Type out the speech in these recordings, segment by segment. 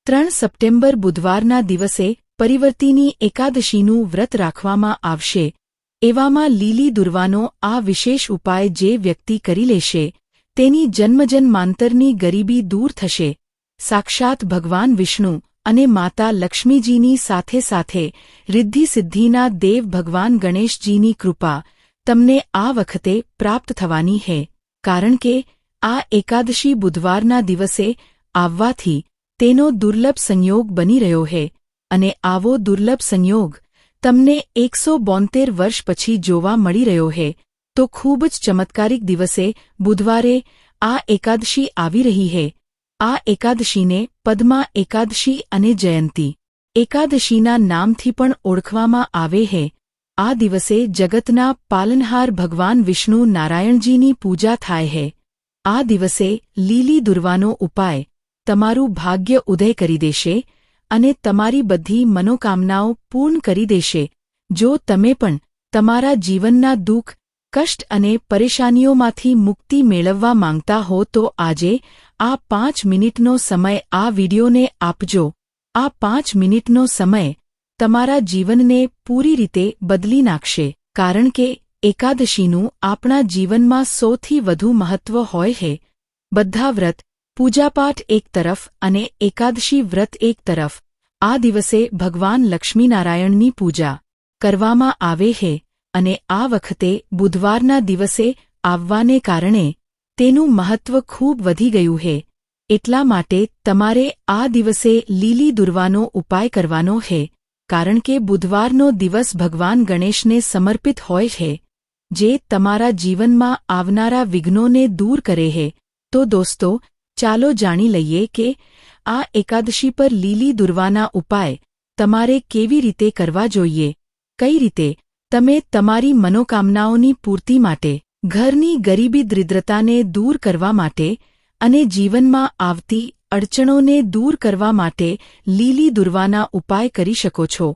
3 September બુધવારના દિવસે પરિવર્તિની એકાદશીનું વ્રત રાખવામાં આવશે. એવામાં લીલી દુર્વાનો આ વિશેષ ઉપાય જે વ્યક્તિ કરી લેશે તેની જન્મજન્માંતરની ગરીબી દૂર થશે. સાક્ષાત ભગવાન વિષ્ણુ અને માતા લક્ષ્મીજીની સાથે સાથે રિદ્ધિસિદ્ધિના દેવ ભગવાન ગણેશજીની કૃપા તમને આ વખતે પ્રાપ્ત થવાની છે. કારણ કે આ એકાદશી બુધવારના દિવસે આવવાથી તેનો દુર્લભ સંયોગ બની રહ્યો છે અને આવો દુર્લભ સંયોગ તમને 172 વર્ષ પછી જોવા મળી રહ્યો છે. તો ખૂબ જ ચમત્કારિક દિવસે બુધવારે આ એકાદશી આવી રહી છે. આ એકાદશીને પદ્મા એકાદશી અને જયંતી એકાદશીના નામથી પણ ઓળખવામાં આવે છે. આ દિવસે જગતના પાલનહાર ભગવાન વિષ્ણુ નારાયણજીની પૂજા થાય છે. આ દિવસે લીલી દુર્વાનો ઉપાય તમારું ભાગ્ય ઉદય કરી દેશે અને તમારી બધી મનોકામનાઓ પૂર્ણ કરી દેશે. જો તમે પણ તમારા જીવનના દુઃખ, કષ્ટ અને પરેશાનીઓમાંથી મુક્તિ મેળવવા માંગતા હો તો આજે આ 5 મિનિટનો સમય આ વિડિયોને આપજો. આ 5 મિનિટનો સમય તમારા જીવનને પૂરી રીતે બદલી નાખશે. કારણ કે એકાદશીનું આપણા જીવનમાં સૌથી વધુ મહત્વ હોય છે. બધા વ્રત, પૂજાપાઠ એક તરફ અને એકાદશી વ્રત એક તરફ. આ દિવસે ભગવાન લક્ષ્મીનારાયણની પૂજા કરવામાં આવે છે અને આ વખતે બુધવારના દિવસે આવવાને કારણે તેનું મહત્વ ખૂબ વધી ગયું છે. એટલા માટે તમારે આ દિવસે લીલી દુર્વાનો ઉપાય કરવાનો છે. કારણ કે બુધવારનો દિવસ ભગવાન ગણેશને સમર્પિત હોય છે, જે તમારા જીવનમાં આવનારા વિઘ્નોને દૂર કરે છે. તો દોસ્તો, ચાલો જાણી લઈએ કે આ એકાદશી પર લીલી દુર્વાના ઉપાય તમારે કેવી રીતે કરવા જોઈએ. કઈ રીતે તમે તમારી મનોકામનાઓની પૂર્તિ માટે, ઘરની ગરીબી દરિદ્રતાને દૂર કરવા માટે અને જીવનમાં આવતી અડચણોને દૂર કરવા માટે લીલી દુર્વાના ઉપાય કરી શકો છો.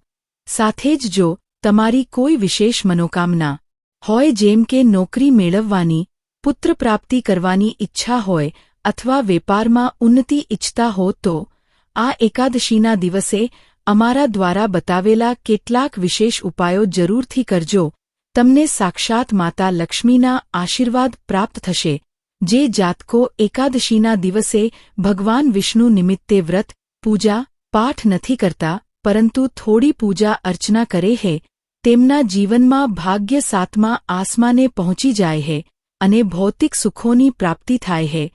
સાથે જ જો તમારી કોઈ વિશેષ મનોકામના હોય, જેમ કે નોકરી મેળવવાની, પુત્ર પ્રાપ્તિ કરવાની ઈચ્છા હોય અથવા વેપારમાં ઉન્નતિ ઈચ્છતા હો તો આ એકાદશીના દિવસે અમારા દ્વારા બતાવેલા કેટલાક વિશેષ ઉપાયો જરૂરથી કરજો. તમને સાક્ષાત માતા લક્ષ્મીના આશીર્વાદ પ્રાપ્ત થશે. જે જાતકો એકાદશીના દિવસે ભગવાન વિષ્ણુ નિમિત્તે વ્રત, પૂજા, પાઠ નથી કરતા પરંતુ થોડી પૂજા અર્ચના કરે છે, તેમના જીવનમાં ભાગ્ય 7મા આસમાને પહોંચી જાય છે અને ભૌતિક સુખોની પ્રાપ્તિ થાય છે.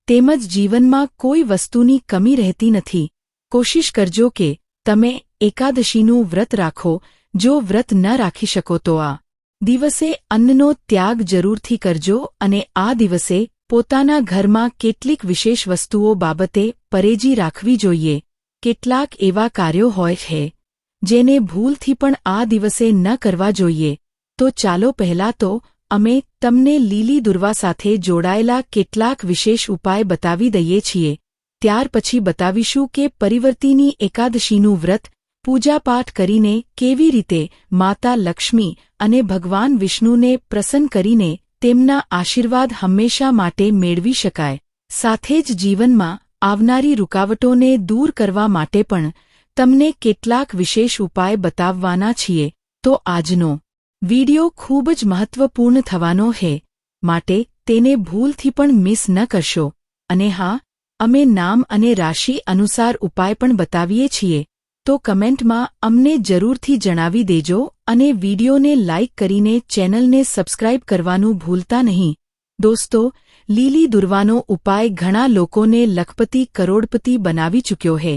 તેમજ જીવનમાં કોઈ વસ્તુની કમી રહેતી નથી. કોશિશ કરજો કે તમે એકાદશીનું વ્રત રાખો. જો વ્રત ન રાખી શકો તો આ દિવસે અન્નનો ત્યાગ જરૂરથી કરજો અને આ દિવસે પોતાના ઘરમાં કેટલીક વિશેષ વસ્તુઓ બાબતે પરેજી રાખવી જોઈએ. કેટલાક એવા કાર્યો હોય છે જેને ભૂલથી પણ આ દિવસે ન કરવા જોઈએ. તો ચાલો પહેલા તો અમે તમને લીલી દુર્વા સાથે જોડાયેલા કેટલાક વિશેષ ઉપાય બતાવી દઈએ છીએ. ત્યાર પછી બતાવીશું કે પરિવર્તિની એકાદશીનું વ્રત, પૂજાપાઠ કરીને કેવી રીતે માતા લક્ષ્મી અને ભગવાન વિષ્ણુને પ્રસન્ન કરીને તેમના આશીર્વાદ હંમેશા માટે મેળવી શકાય. સાથે જ જીવનમાં આવનારી રૂકાવટોને દૂર કરવા માટે પણ તમને કેટલાક વિશેષ ઉપાય બતાવવાના છીએ. તો આજનો વિડિયો ખૂબ જ મહત્વપૂર્ણ થવાનો છે, માટે તેને ભૂલથી પણ મિસ ન કરશો. અને હા, અમે નામ અને રાશિ અનુસાર ઉપાય પણ બતાવીએ છીએ. તો કમેન્ટમાં અમને જરૂરથી જણાવી દેજો અને વિડિયોને લાઇક કરીને ચેનલને સબસ્ક્રાઇબ કરવાનું ભૂલતા નહીં. દોસ્તો, લીલી દુર્વાનો ઉપાય ઘણા લોકોને લખપતિ કરોડપતિ બનાવી ચૂક્યો છે.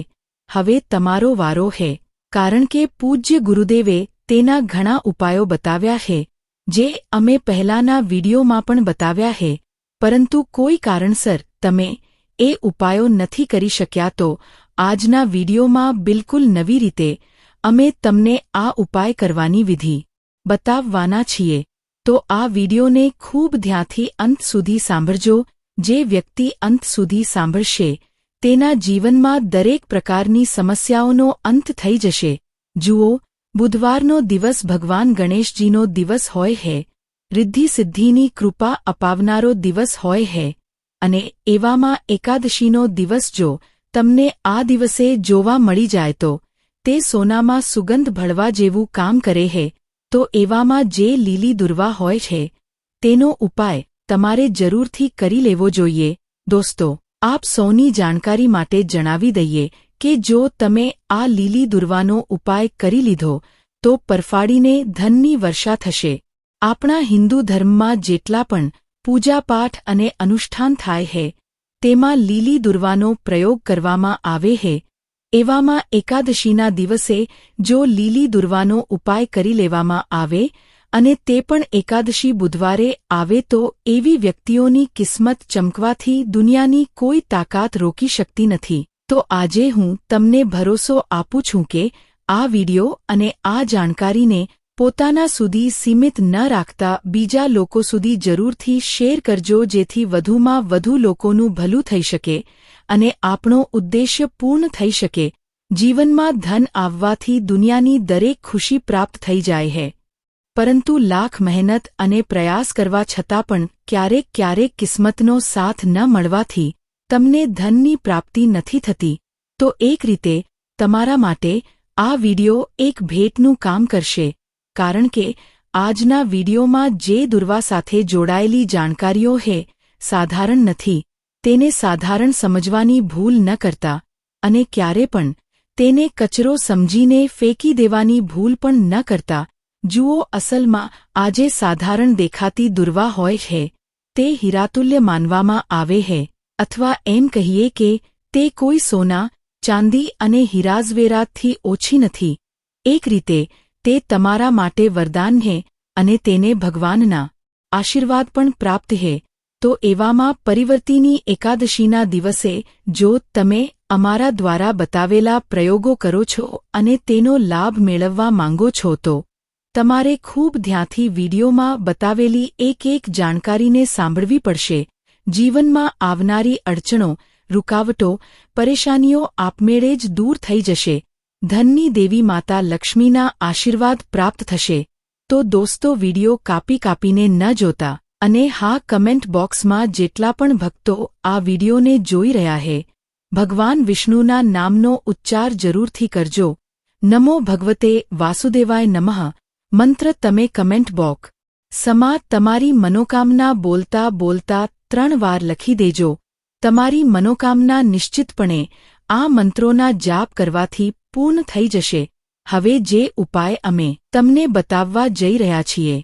હવે તમારો વારો છે. કારણ કે પૂજ્ય ગુરુદેવે તેના ઘણા ઉપાયો બતાવ્યા છે, જે અમે પહેલાના વિડિયોમાં પણ બતાવ્યા છે. પરંતુ કોઈ કારણસર તમે એ ઉપાયો નથી કરી શક્યા તો આજના વિડિયોમાં બિલકુલ નવી રીતે અમે તમને આ ઉપાય કરવાની વિધિ બતાવવાના છીએ. તો આ વિડિયોને ખૂબ ધ્યાનથી અંત સુધી સાંભળજો. જે વ્યક્તિ અંત સુધી સાંભળશે તેના જીવનમાં દરેક પ્રકારની સમસ્યાઓનો અંત થઈ જશે. જુઓ, બુધવારનો દિવસ ભગવાન ગણેશજીનો દિવસ હોય છે, રિદ્ધિસિદ્ધિની કૃપા અપાવનારો દિવસ હોય છે અને એવામાં એકાદશીનો દિવસ જો તમને આ દિવસે જોવા મળી જાય તો તે સોનામાં સુગંધ ભળવા જેવું કામ કરે છે, તો એવામાં જે લીલી દુર્વા હોય છે તેનો ઉપાય તમારે જરૂરથી કરી લેવો જોઈએ. દોસ્તો, આપ સૌની જાણકારી માટે જણાવી દઈએ કે જો તમે આ લીલી દુર્વાનો ઉપાય કરી લીધો તો પરફાડીને ધનની વર્ષા થશે. આપણા હિન્દુ ધર્મમાં જેટલા પણ પૂજાપાઠ અને અનુષ્ઠાન થાય છે તેમાં લીલી દુર્વાનો પ્રયોગ કરવામાં આવે છે. એવામાં એકાદશીના દિવસે જો લીલી દુર્વાનો ઉપાય કરી લેવામાં આવે અને તે પણ એકાદશી બુધવારે આવે તો એવી વ્યક્તિઓની કિસ્મત ચમકવાથી દુનિયાની કોઈ તાકાત રોકી શકતી નથી. તો આજે હું તમને ભરોસો આપું છું કે આ વિડિયો અને આ જાણકારીને પોતાના સુધી સીમિત ન રાખતા બીજા લોકો સુધી જરૂરથી શેર કરજો, જેથી વધુમાં વધુ લોકોનું ભલું થઈ શકે અને આપણો ઉદ્દેશ્ય પૂર્ણ થઈ શકે. જીવનમાં ધન આવવાથી દુનિયાની દરેક ખુશી પ્રાપ્ત થઈ જાય છે, પરંતુ લાખ મહેનત અને પ્રયાસ કરવા છતાં પણ ક્યારેક કિસ્મતનો સાથ ન મળવાથી તમને ધનની પ્રાપ્તિ નથી થતી. તો એક રીતે તમારા માટે આ વિડિયો એક ભેટનું કામ કરશે, કારણ કે આજના વિડિયોમાં જે દુર્વા સાથે જોડાયેલી જાણકારીઓ છે સાધારણ નથી. તેને સાધારણ સમજવાની ભૂલ ન કરતા અને ક્યારે પણ તેને કચરો સમજીને ફેંકી દેવાની ભૂલ પણ ન કરતા. જુઓ, અસલમાં આજે સાધારણ દેખાતી દુર્વા હોય છે તે હીરાતુલ્ય માનવામાં આવે છે, અથવા એમ કહીએ કે તે કોઈ સોના, ચાંદી અને હીરાઝવેરાતથી ઓછી નથી. એક રીતે તે તમારા માટે વરદાન છે અને તેને ભગવાનના આશીર્વાદ પણ પ્રાપ્ત છે. તો એવામાં પરિવર્તિની એકાદશીના દિવસે જો તમે અમારા દ્વારા બતાવેલા પ્રયોગો કરો છો અને તેનો લાભ મેળવવા માંગો છો તો તમારે ખૂબ ધ્યાનથી વિડિયોમાં બતાવેલી એક જાણકારીને સાંભળવી પડશે. જીવનમાં આવનારી અડચણો, રૂકાવટો, પરેશાનીઓ આપમેળે જ દૂર થઈ જશે. ધનની દેવી માતા લક્ષ્મીના આશીર્વાદ પ્રાપ્ત થશે. તો દોસ્તો, વિડિયો કાપીને ન જોતા અને હા, કમેન્ટ બોક્સમાં જેટલા પણ ભક્તો આ વિડિયોને જોઈ રહ્યા છે ભગવાન વિષ્ણુના નામનો ઉચ્ચાર જરૂરથી કરજો. નમો ભગવતે વાસુદેવાય નમઃ મંત્ર તમે કમેન્ટ બોક્સ સમા તમારી મનોકામના બોલતા 3 વાર લખી દેજો. તમારી મનોકામના નિશ્ચિતપણે આ મંત્રોના જાપ કરવાથી પૂર્ણ થઈ જશે. હવે જે ઉપાય અમે તમને બતાવવા જઈ રહ્યા છીએ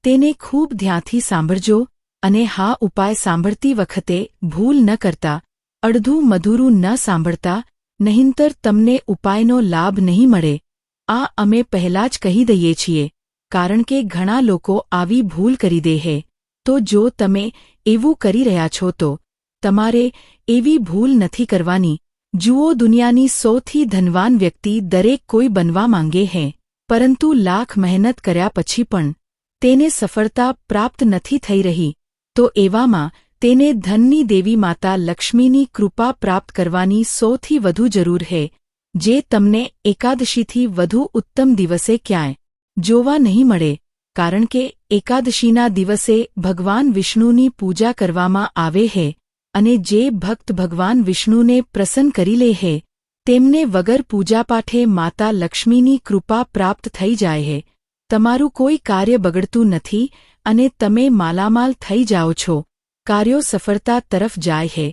તેને ખૂબ ધ્યાનથી સાંભળજો અને હા, ઉપાય સાંભળતી વખતે ભૂલ ન કરતા, અડધું મધુરું ન સાંભળતા, નહીંતર તમને ઉપાયનો લાભ નહીં મળે. આ અમે પહેલા જ કહી દઈએ છીએ, કારણ કે ઘણા લોકો આવી ભૂલ કરી દે છે. તો જો તમે એવું કરી રહ્યા છો તો તમારે એવી ભૂલ નથી કરવાની. જુઓ, દુનિયાની સૌથી ધનવાન વ્યક્તિ દરેક કોઈ બનવા માંગે છે, પરંતુ લાખ મહેનત કર્યા પછી પણ તેને સફળતા પ્રાપ્ત નથી થઈ રહી. તો એવામાં તેને ધનની દેવી માતા લક્ષ્મીની કૃપા પ્રાપ્ત કરવાની સૌથી વધુ જરૂર છે, જે તમને એકાદશીથી વધુ ઉત્તમ દિવસે ક્યાંય જોવા નહીં મળે. કારણ કે એકાદશીના દિવસે ભગવાન વિષ્ણુની પૂજા કરવામાં આવે છે અને જે ભક્ત ભગવાન વિષ્ણુને પ્રસન્ન કરી લે છે તેમને વગર પૂજાપાઠે માતા લક્ષ્મીની કૃપા પ્રાપ્ત થઈ જાય છે. તમારું કોઈ કાર્ય બગડતું નથી અને તમે માલામાલ થઈ જાઓ છો. કાર્યો સફળતા તરફ જાય છે.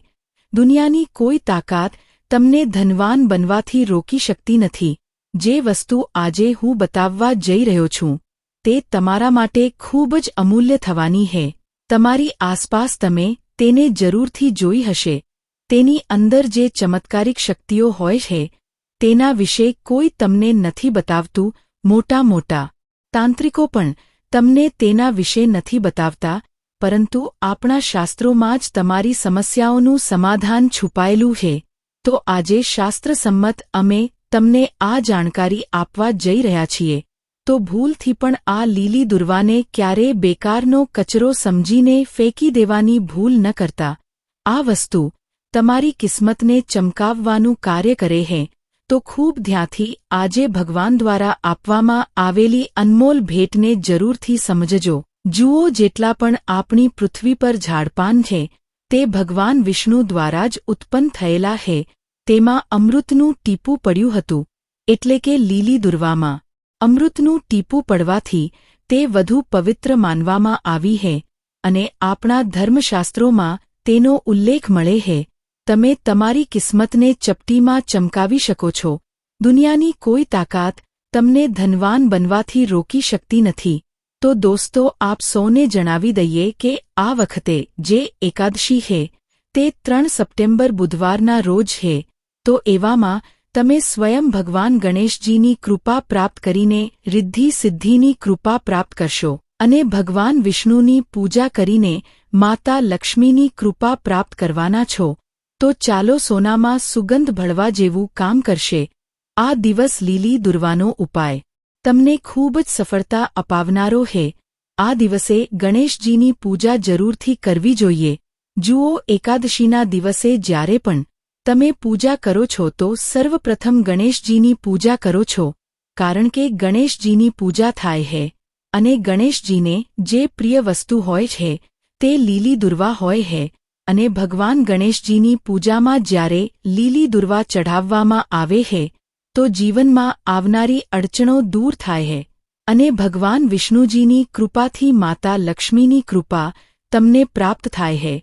દુનિયાની કોઈ તાકાત તમને ધનવાન બનવાથી રોકી શકતી નથી. જે વસ્તુ આજે હું બતાવવા જઈ રહ્યો છું તે તમારા માટે ખૂબ જ અમૂલ્ય થવાની છે. તમારી આસપાસ તમે તેને જરૂરથી જોઈ હશે. તેની અંદર જે ચમત્કારિક શક્તિઓ હોય છે તેના વિશે કોઈ તમને નથી બતાવતું. મોટા તાંત્રિકો પણ તમને તેના વિશે નથી બતાવતા, પરંતુ આપણા શાસ્ત્રોમાં જ તમારી સમસ્યાઓનું સમાધાન છુપાયેલું છે. તો આજે શાસ્ત્રસંમત અમે તમને આ જાણકારી આપવા જઈ રહ્યા છીએ. તો ભૂલથી પણ આ લીલી દુર્વાને ક્યારેય બેકારનો કચરો સમજીને ફેંકી દેવાની ભૂલ ન કરતા. આ વસ્તુ તમારી કિસ્મતને ચમકાવવાનું કાર્ય કરે છે. તો ખૂબ ધ્યાનથી આજે ભગવાન દ્વારા આપવામાં આવેલી અનમોલ ભેટને જરૂરથી સમજજો. જુઓ, જેટલા પણ આપણી પૃથ્વી પર ઝાડપાન છે તે ભગવાન વિષ્ણુ દ્વારા જ ઉત્પન્ન થયેલા છે. તેમાં અમૃતનું ટીપું પડ્યું હતું, એટલે કે લીલી દુર્વામાં અમૃતનું ટીપું પડવાથી તે વધુ પવિત્ર માનવામાં આવી છે અને આપણા ધર્મશાસ્ત્રોમાં તેનો ઉલ્લેખ મળે છે. તમે તમારી કિસ્મતને ચપટીમાં ચમકાવી શકો છો. દુનિયાની કોઈ તાકાત તમને ધનવાન બનવાથી રોકી શકતી નથી. તો દોસ્તો, આપ સૌને જણાવી દઈએ કે આ વખતે જે એકાદશી છે તે 3 સપ્ટેમ્બર બુધવારના રોજ છે. તો એવામાં તમે સ્વયં ભગવાન ગણેશજીની કૃપા પ્રાપ્ત કરીને રિદ્ધિ સિદ્ધિની કૃપા પ્રાપ્ત કરશો અને ભગવાન વિષ્ણુની પૂજા કરીને માતા લક્ષ્મીની કૃપા પ્રાપ્ત કરવાના છો. તો ચાલો સોનામાં સુગંધ ભળવા જેવું કામ કરશે આ દિવસ લીલી દુર્વાનો ઉપાય તમને ખૂબ જ સફળતા અપાવનારો છે. આ દિવસે ગણેશજીની પૂજા જરૂરથી કરવી જોઈએ. જુઓ, એકાદશીના દિવસે જ્યારે પણ તમે પૂજા કરો છો તો સર્વપ્રથમ ગણેશજીની પૂજા કરો છો, કારણ કે ગણેશજીની પૂજા થાય છે અને ગણેશજીને જે પ્રિય વસ્તુ હોય છે તે લીલી દુર્વા હોય છે અને ભગવાન ગણેશજીની પૂજામાં જ્યારે લીલી દુર્વા ચઢાવવામાં આવે છે તો જીવનમાં આવનારી અડચણો દૂર થાય છે અને ભગવાન વિષ્ણુજીની કૃપાથી માતા લક્ષ્મીની કૃપા તમને પ્રાપ્ત થાય છે.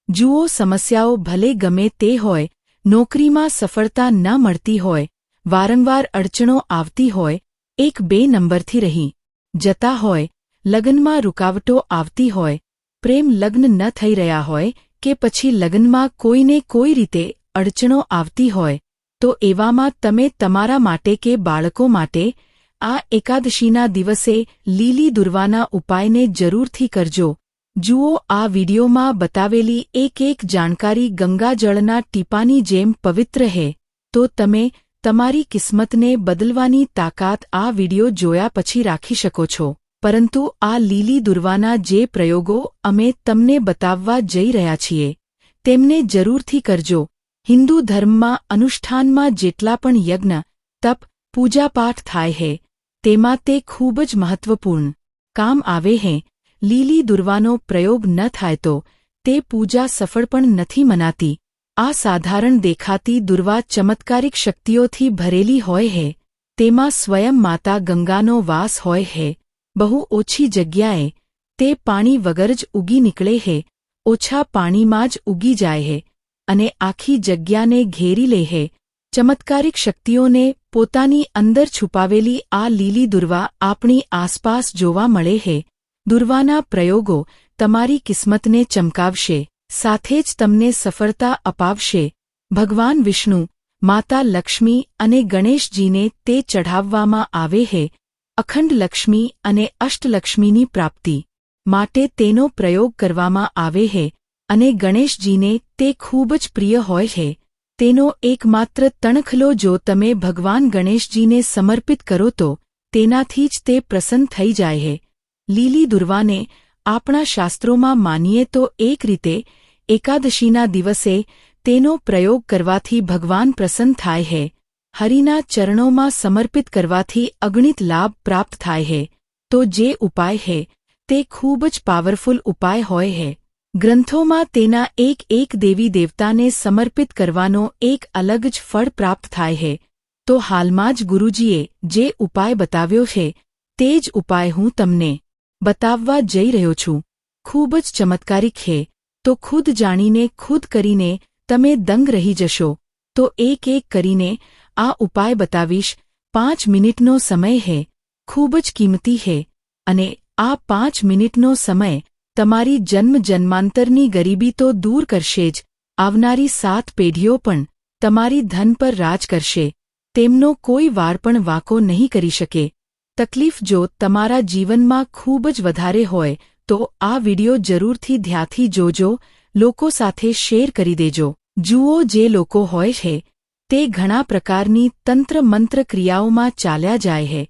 જુઓ, સમસ્યાઓ ભલે ગમે તે હોય, નોકરીમાં સફળતા ન મળતી હોય, વારંવાર અડચણો આવતી હોય, 1-2 નંબરથી રહી જતા હોય, લગ્નમાં રૂકાવટો આવતી હોય, પ્રેમ લગ્ન ન થઈ રહ્યા હોય કે પછી લગ્નમાં કોઈને કોઈ રીતે અડચણો આવતી હોય, તો એવામાં તમે તમારા માટે કે બાળકો માટે આ એકાદશીના દિવસે લીલી દુર્વાના ઉપાયને જરૂરથી કરજો. જુઓ, આ વિડીયોમાં બતાવેલી એક જાણકારી ગંગાજળના ટીપાની જેમ પવિત્ર છે. તો તમે તમારી કિસ્મતને બદલવાની તાકાત આ વિડીયો જોયા પછી રાખી શકો છો. પરંતુ આ લીલી દુર્વાના જે પ્રયોગો અમે તમને બતાવવા જઈ રહ્યા છીએ તેમને જરૂરથી કરજો. હિન્દુ ધર્મમાં અનુષ્ઠાનમાં જેટલા પણ યજ્ઞ, તપ, પૂજાપાઠ થાય છે તેમાં તે ખૂબ જ મહત્વપૂર્ણ કામ આવે છે. લીલી દુર્વાનો પ્રયોગ ન થાય તો તે પૂજા સફળ પણ નથી મનાતી. આ સાધારણ દેખાતી દુર્વા ચમત્કારિક શક્તિઓથી ભરેલી હોય છે. તેમાં સ્વયં માતા ગંગાનો વાસ હોય છે. બહુ ઓછી જગ્યાએ તે પાણી વગર જ ઉગી નીકળે છે, ઓછા પાણીમાં જ ઉગી જાય છે અને આખી જગ્યાને ઘેરી લે છે. ચમત્કારિક શક્તિઓને પોતાની અંદર છુપાવેલી આ લીલી દુર્વા આપણી આસપાસ જોવા મળે છે. દુર્વાના પ્રયોગો તમારી કિસ્મતને ચમકાવશે, સાથે જ તમને સફળતા અપાવશે. ભગવાન વિષ્ણુ, માતા લક્ષ્મી અને ગણેશજીને તે ચઢાવવામાં આવે છે અખંડ લક્ષ્મી અને અષ્ટલક્ષ્મીની પ્રાપ્તિ માટે તેનો પ્રયોગ કરવામાં આવે છે અને ગણેશજીને તે ખૂબ જ પ્રિય હોય છે. તેનો એકમાત્ર તણખલો જો તમે ભગવાન ગણેશજીને સમર્પિત કરો તો તેનાથી જ તે પ્રસન્ન થઈ જાય છે. લીલી દુર્વાને આપણા શાસ્ત્રોમાં માનીએ તો એક રીતે એકાદશીના દિવસે તેનો પ્રયોગ કરવાથી ભગવાન પ્રસન્ન થાય છે. હરિના ચરણોમાં સમર્પિત કરવાથી અગણિત લાભ પ્રાપ્ત થાય છે. તો જે ઉપાય છે તે ખૂબ જ પાવરફુલ ઉપાય હોય છે. ગ્રંથોમાં તેના એક દેવી દેવતાને સમર્પિત કરવાનો એક અલગ જ ફળ પ્રાપ્ત થાય છે. તો હાલમાં જ ગુરુજીએ જે ઉપાય બતાવ્યો છે તે જ ઉપાય હું તમને બતાવવા જઈ રહ્યો છું. ખૂબ જ ચમત્કારિક છે. તો ખુદ જાણીને ખુદ કરીને તમે દંગ રહી જશો. તો એક કરીને આ ઉપાય બતાવીશ. 5 મિનિટનો સમય છે, ખૂબ જ કિંમતી છે અને આ 5 મિનિટનો સમય તમારી જન્માંતરની ગરીબી તો દૂર કરશે જ, આવનારી 7 પેઢીઓ પણ તમારી ધન પર રાજ કરશે. તેમનો કોઈ વાર પણ વાંકો નહીં કરી શકે. તકલીફ જો તમારા જીવનમાં ખૂબ જ વધારે હોય તો આ વિડિયો જરૂરથી ધ્યાનથી જોજો, લોકો સાથે શેર કરી દેજો. જુઓ, જે લોકો હોય છે તે ઘણા પ્રકારની તંત્ર મંત્ર ક્રિયાઓમાં ચાલ્યા જાય છે,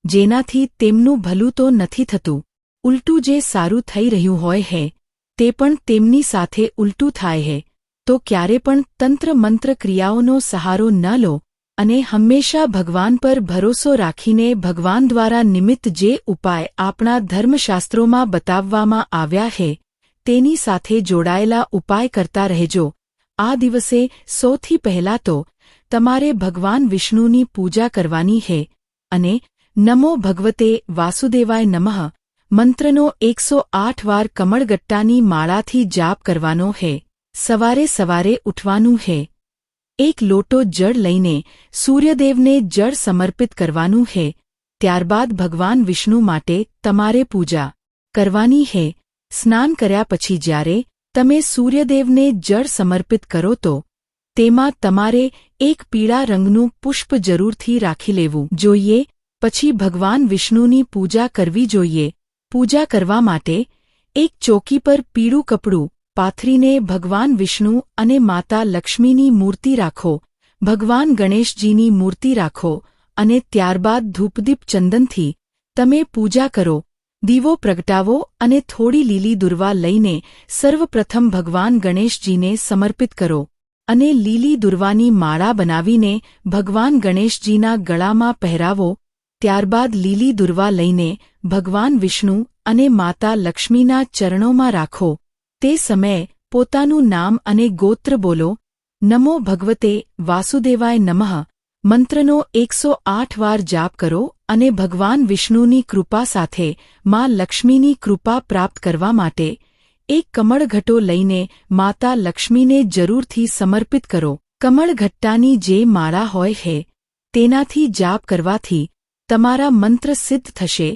જેનાથી તેમનું ભલું તો નથી થતું. ઉલટું જે સારું થઈ રહ્યું હોય છે તે પણ તેમની સાથે ઉલટું થાય છે. તો ક્યારે પણ તંત્ર મંત્ર ક્રિયાઓનો સહારો ન લો અને હંમેશા ભગવાન પર ભરોસો રાખીને ભગવાન દ્વારા નિમિત્ત જે ઉપાય આપણા ધર્મશાસ્ત્રોમાં બતાવવામાં આવ્યા છે તેની સાથે જોડાયેલા ઉપાય કરતા રહેજો. આ દિવસે સૌથી પહેલા તો તમારે ભગવાન વિષ્ણુની પૂજા કરવાની છે અને નમો ભગવતે વાસુદેવાય નમઃ મંત્રનો 108 વાર કમળગટ્ટાની માળાથી જાપ કરવાનો છે. સવારે સવારે ઉઠવાનું છે. એક લોટો જળ લઈને સૂર્યદેવને જળ સમર્પિત કરવાનું છે. ત્યારબાદ ભગવાન વિષ્ણુ માટે તમારે પૂજા કરવાની છે. સ્નાન કર્યા પછી જ્યારે તમે સૂર્યદેવને જળ સમર્પિત કરો તો તેમાં તમારે એક પીળા રંગનું પુષ્પ જરૂરથી રાખી લેવું જોઈએ. પછી ભગવાન વિષ્ણુની પૂજા કરવી જોઈએ. પૂજા કરવા માટે એક ચોકી પર પીળું કપડું પાથરીને ભગવાન વિષ્ણુ અને માતા લક્ષ્મીની મૂર્તિ રાખો, ભગવાન ગણેશજીની મૂર્તિ રાખો અને ત્યારબાદ ધૂપદીપ ચંદનથી તમે પૂજા કરો. દીવો પ્રગટાવો અને થોડી લીલી દુર્વા લઈને સર્વપ્રથમ ભગવાન ગણેશજીને સમર્પિત કરો અને લીલી દુર્વાની માળા બનાવીને ભગવાન ગણેશજીના ગળામાં પહેરાવો. ત્યારબાદ લીલી દુર્વા લઈને ભગવાન વિષ્ણુ અને માતા લક્ષ્મીના ચરણોમાં રાખો. તે સમયે પોતાનું નામ અને ગોત્ર બોલો. નમો ભગવતે વાસુદેવાય નમઃ મંત્રનો 108 વાર જાપ કરો અને ભગવાન વિષ્ણુની કૃપા સાથે માં લક્ષ્મીની કૃપા પ્રાપ્ત કરવા માટે એક કમળઘટો લઈને માતા લક્ષ્મીને જરૂરથી સમર્પિત કરો. કમળઘટ્ટાની જે માળા હોય છે તેનાથી જાપ કરવાથી તમારા મંત્ર સિદ્ધ થશે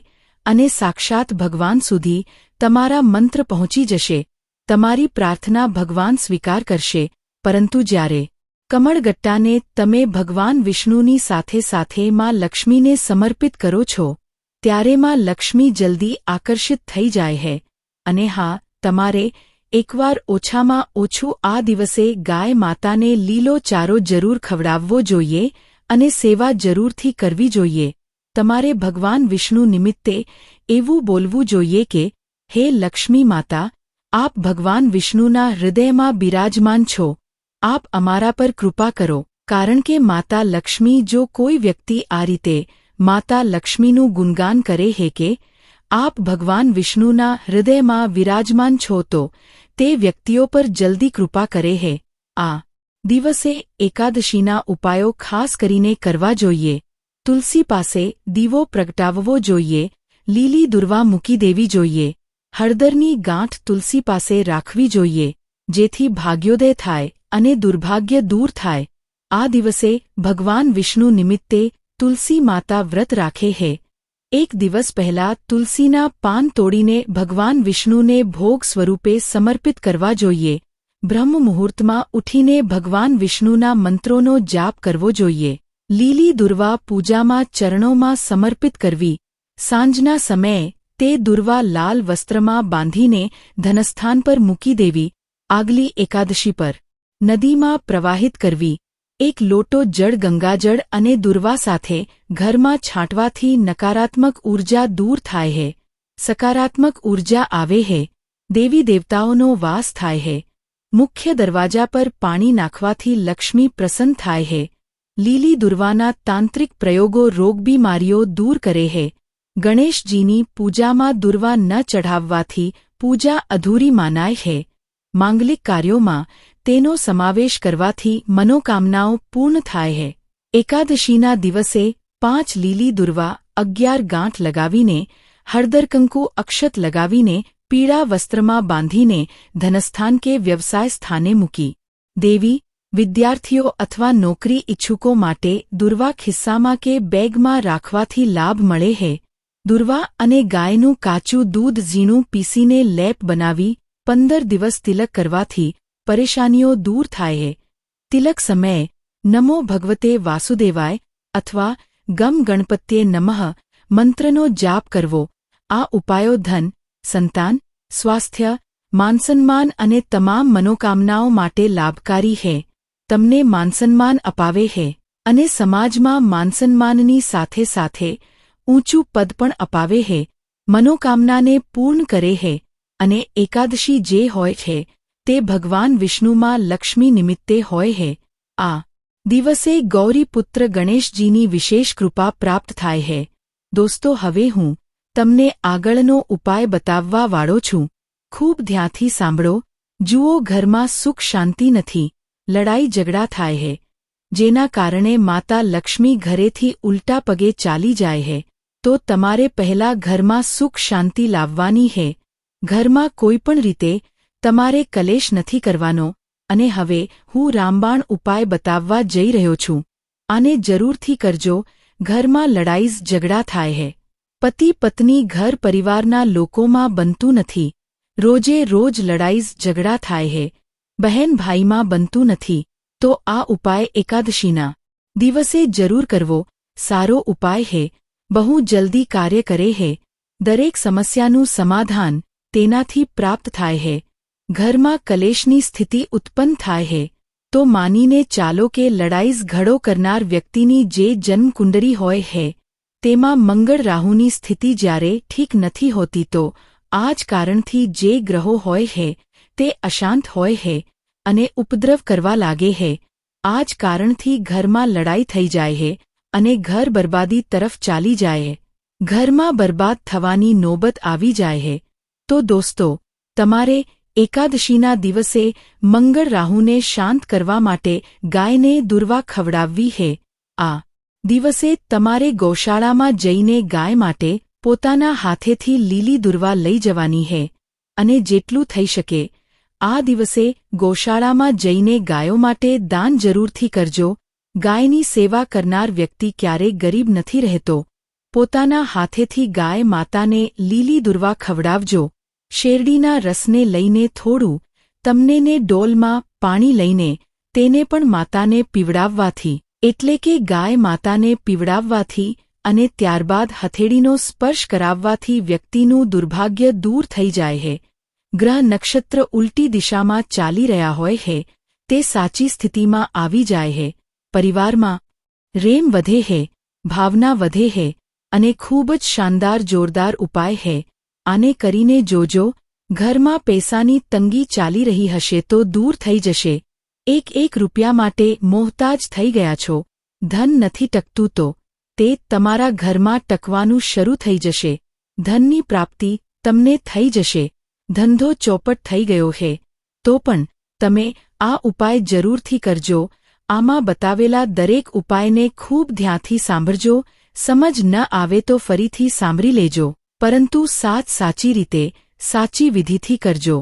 અને સાક્ષાત ભગવાન સુધી તમારા મંત્ર પહોંચી જશે. તમારી પ્રાર્થના ભગવાન સ્વીકાર કરશે. પરંતુ જ્યારે કમળગટ્ટાને તમે ભગવાન વિષ્ણુની સાથે સાથે માં લક્ષ્મીને સમર્પિત કરો છો ત્યારે માં લક્ષ્મી જલ્દી આકર્ષિત થઈ જાય છે. અને હા, તમારે એકવાર ઓછામાં ઓછું આ દિવસે ગાય માતાને લીલો ચારો જરૂર ખવડાવવો જોઈએ અને સેવા જરૂરથી કરવી જોઈએ. તમારે ભગવાન વિષ્ણુ નિમિત્તે એવું બોલવું જોઈએ કે હે લક્ષ્મી માતા, આપ ભગવાન વિષ્ણુના હૃદયમાં બિરાજમાન છો. આપ અમારા પર કૃપા કરો. કારણ કે માતા લક્ષ્મી જો કોઈ વ્યક્તિ આ રીતે માતા લક્ષ્મીનું ગુણગાન કરે છે કે આપ ભગવાન વિષ્ણુના હૃદયમાં વિરાજમાન છો તો તે વ્યક્તિઓ પર જલ્દી કૃપા કરે છે. આ દિવસે એકાદશીના ઉપાયો ખાસ કરીને કરવા જોઈએ. તુલસી પાસે દીવો પ્રગટાવવો જોઈએ. લીલી દુર્વા મૂકી દેવી જોઈએ. હળદરની ગાંઠ તુલસી પાસે રાખવી જોઈએ જેથી ભાગ્યોદય થાય અને દુર્ભાગ્ય દૂર થાય. આ દિવસે ભગવાન વિષ્ણુ નિમિત્તે તુલસી માતા વ્રત રાખે છે. એક દિવસ પહેલા તુલસીના પાન તોડીને ભગવાન વિષ્ણુને ભોગ સ્વરૂપે સમર્પિત કરવા જોઈએ. બ્રહ્મ મુહૂર્તમાં ઉઠીને ભગવાન વિષ્ણુના મંત્રોનો જાપ કરવો જોઈએ. લીલી દુર્વા પૂજામાં ચરણોમાં સમર્પિત કરવી. સાંજના સમયે તે દુર્વા લાલ વસ્ત્રમાં બાંધીને ધનસ્થાન પર મૂકી દેવી. આગલી એકાદશી પર નદીમાં પ્રવાહિત કરવી. એક લોટો જળ ગંગાજળ અને દુર્વા સાથે ઘરમાં છાંટવાથી નકારાત્મક ઊર્જા દૂર થાય છે, સકારાત્મક ઊર્જા આવે છે, દેવી દેવતાઓનો વાસ થાય છે. મુખ્ય દરવાજા પર પાણી નાખવાથી લક્ષ્મી પ્રસન્ન થાય છે. લીલી દુર્વાના તાંત્રિક પ્રયોગો રોગબીમારીઓ દૂર કરે છે. ગણેશજીની પૂજામાં દુર્વા ન ચઢાવવાથી પૂજા અધૂરી માનાય છે. માંગલિક કાર્યોમાં તેનો સમાવેશ કરવાથી મનોકામનાઓ પૂર્ણ થાય છે. એકાદશીના દિવસે 5 લીલી દુર્વા 11 ગાંઠ લગાવીને હળદરકંકુ અક્ષત લગાવીને પીળા વસ્ત્રમાં બાંધીને ધનસ્થાન કે વ્યવસાય સ્થાને મૂકી દેવી. વિદ્યાર્થીઓ અથવા નોકરી ઇચ્છુકો માટે દુર્વા ખિસ્સામાં કે બેગમાં રાખવાથી લાભ મળે છે. દુર્વા અને ગાયનું કાચું દૂધ ઝીણું પીસીને લેપ બનાવી 15 દિવસ તિલક કરવાથી પરેશાનીઓ દૂર થાય છે. તિલક સમયે નમો ભગવતે વાસુદેવાય અથવા ગમ ગણપત્યે નમઃ મંત્રનો જાપ કરવો. આ ઉપાયો ધન, સંતાન, સ્વાસ્થ્ય, માનસન્માન અને તમામ મનોકામનાઓ માટે લાભકારી છે. તમને માનસન્માન અપાવે છે અને સમાજમાં માનસન્માનની સાથે સાથે ઊંચું પદ પણ અપાવે છે. મનોકામનાને પૂર્ણ કરે છે અને એકાદશી જે હોય છે તે ભગવાન વિષ્ણુમાં લક્ષ્મી નિમિત્તે હોય છે. આ દિવસે ગૌરીપુત્ર ગણેશજીની વિશેષ કૃપા પ્રાપ્ત થાય છે. દોસ્તો, હવે હું તમને આગળનો ઉપાય બતાવવા વાળો છું. ખૂબ ધ્યાનથી સાંભળો. જુઓ, ઘરમાં સુખ શાંતિ નથી, લડાઈ ઝઘડા થાય છે. જેના કારણે માતા લક્ષ્મી ઘરેથી ઉલટા પગે ચાલી જાય હે, તો તમારે પહેલા ઘરમાં સુખ શાંતિ લાવવાની હે. ઘરમાં કોઈપણ રીતે તમારે કલેશ નથી કરવાનો. અને હવે હું રામબાણ ઉપાય બતાવવા જઈ રહ્યો છું. આને જરૂરથી કરજો. ઘરમાં લડાઈ ઝઘડા થાય હે. પતિ પત્ની ઘર પરિવારના લોકોમાં બનતું નથી. રોજે રોજ લડાઈ ઝઘડા થાય હે. બહેન ભાઈમાં બનતું નથી. તો આ ઉપાય એકાદશીના દિવસે જરૂર કરવો. સારો ઉપાય હે. બહુ જલ્દી કાર્ય કરે હે. દરેક સમસ્યાનું સમાધાન તેનાથી પ્રાપ્ત થાય હે. ઘરમાં કલેશની સ્થિતિ ઉત્પન્ન થાય હે, તો માનીને ચાલો કે લડાઈ ઝઘડો કરનાર વ્યક્તિની જે જન્મકુંડળી હોય હે તેમાં મંગળ રાહુની સ્થિતિ જ્યારે ઠીક નથી હોતી, તો આ જ કારણથી જે ગ્રહો હોય હે તે અશાંત હોય હે અને ઉપદ્રવ કરવા લાગે હે. આ જ કારણથી ઘરમાં લડાઈ થઈ જાય હે અને ઘર બરબાદી તરફ ચાલી જાય હે. ઘરમાં બરબાદ થવાની નોબત આવી જાય હે. તો દોસ્તો, તમારે એકાદશીના દિવસે મંગળ રાહુને શાંત કરવા માટે ગાયને દૂર્વા ખવડાવવી હે. આ દિવસે તમારે ગૌશાળામાં જઈને ગાય માટે પોતાના હાથેથી લીલી દૂર્વા લઈ જવાની હે અને જેટલું થઈ શકે આ દિવસે ગૌશાળામાં જઈને ગાયો માટે દાન જરૂરથી કરજો. ગાયની સેવા કરનાર વ્યક્તિ ક્યારેય ગરીબ નથી રહેતો. પોતાના હાથેથી ગાય માતાને લીલી દૂર્વા ખવડાવજો. શેરડીના રસને લઈને થોડું તમને ને ડોલમાં પાણી લઈને તેને પણ માતાને પીવડાવવાથી, એટલે કે ગાય માતાને પીવડાવવાથી અને ત્યારબાદ હથેળીનો સ્પર્શ કરાવવાથી વ્યક્તિનું દુર્ભાગ્ય દૂર થઈ જાય હે. ગ્રહ નક્ષત્ર ઉલટી દિશામાં ચાલી રહ્યા હોય હે તે સાચી સ્થિતિમાં આવી જાય હે. પરિવારમાં પ્રેમ વધે હે, ભાવના વધે હે અને ખૂબ જ શાનદાર જોરદાર ઉપાય હે. આને કરીને જોજો. ઘરમાં પૈસાની તંગી ચાલી રહી હશે તો દૂર થઈ જશે. એક રૂપિયા માટે મોહતાજ થઈ ગયા છો. ધન નથી ટકતું તો તે તમારા ઘરમાં ટકવાનું શરૂ થઈ જશે. ધનની પ્રાપ્તિ તમને થઈ જશે. ધંધો ચોપટ થઈ ગયો હે તો પણ તમે આ ઉપાય જરૂરથી કરજો. આમાં બતાવેલા દરેક ઉપાયને ખૂબ ધ્યાનથી સાંભળજો. સમજ ન આવે તો ફરીથી સાંભળી લેજો, પરંતુ સાચી રીતે સાચી વિધિથી કરજો.